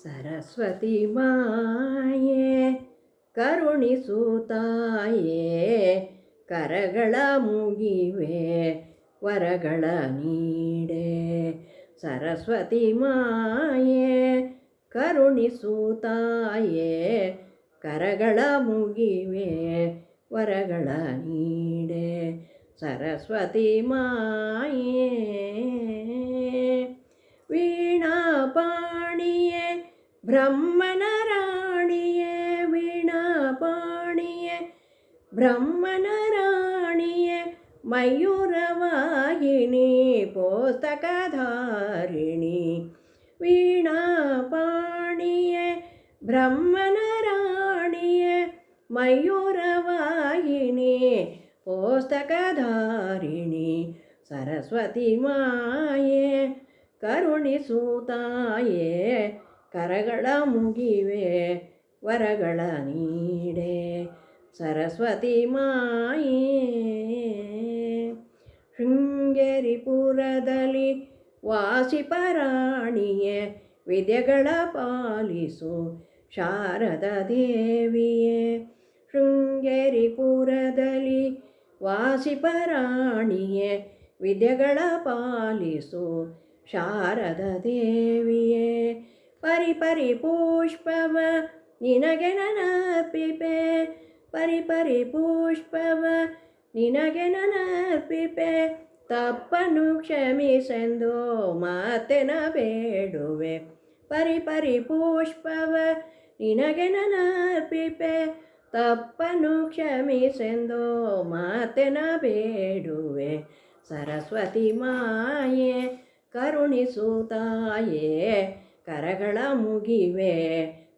ಸರಸ್ವತಿ ಮಾಯೆ ಕರುಣಿಸು ತಾಯೇ, ಕರಗಳ ಮುಗಿವೆ ವರಗಳ ನೀಡೆ. ಸರಸ್ವತಿ ಮಾಯೆ ಕರುಣಿಸು ತಾಯೇ, ಕರಗಳ ಮುಗಿವೆ ವರಗಳ ನೀಡೆ. ಸರಸ್ವತಿ ಮಾಯೆ ವೀಣಾಪಾಣಿಯೇ ಬ್ರಹ್ಮನ ರಾಣಿಯೇ, ವೀಣಾಪಾಣಿಯೇ ಬ್ರಹ್ಮನ ರಾಣಿಯೇ, ಮಯೂರವಾಹಿನಿ ಪುಸ್ತಕಧಾರಿಣಿ. ವೀಣಾಪಾಣಿಯೇ ಬ್ರಹ್ಮನ ರಾಣಿಯೇ, ಮಯೂರವಾಹಿನಿ ಪುಸ್ತಕಧಾರಿಣಿ. ಸರಸ್ವತಿ ಮಾಯೆ ಕರುಣಿಸು ತಾಯೇ, ಕರಗಳ ಮುಗಿವೆ ವರಗಳ ನೀಡೆ. ಸರಸ್ವತಿ ಮಾಯೆ ಶೃಂಗೇರಿಪುರದಲ್ಲಿ ವಾಸಿಪರಾಣಿಯೇ, ವಿದ್ಯೆಗಳ ಪಾಲಿಸು ಶಾರದ ದೇವಿಯೇ. ಶೃಂಗೇರಿಪುರದಲ್ಲಿ ವಾಸಿಪರಾಣಿಯೇ, ವಿದ್ಯೆಗಳ ಪಾಲಿಸು ಶಾರದ ದೇವಿಯೇ. ಪರಿಪರಿ ಪುಷ್ಪವ ನಿನಗೆ ನನರ್ಪಿಪೆ, ಪರಿಪರಿ ಪುಷ್ಪವ ನಿನಗೆ ನನರ್ಪಿಪೆ. ತಪ್ಪನು ಕ್ಷಮಿಸೆಂದು ಮಾತೆನ ಬೇಡುವೆ. ಪರಿಪರಿ ಪುಷ್ಪವ ನಿನಗೆ ನನರ್ಪಿಪೆ. ತಪ್ಪನು ಕ್ಷಮಿಸೆಂದು ಮಾತೆನ ಬೇಡುವೆ. ಸರಸ್ವತಿ ಮಾಯೆ ಕರುಣಿಸು ತಾಯೇ, ಕರಗಳ ಮುಗಿವೆ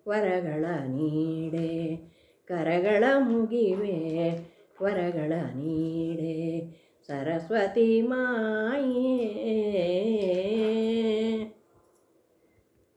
ವರಗಳ ನೀಡೆ. ಕರಗಳ ಮುಗಿವೆ ವರಗಳ ನೀಡೆ. ಸರಸ್ವತಿ ಮಾಯೆ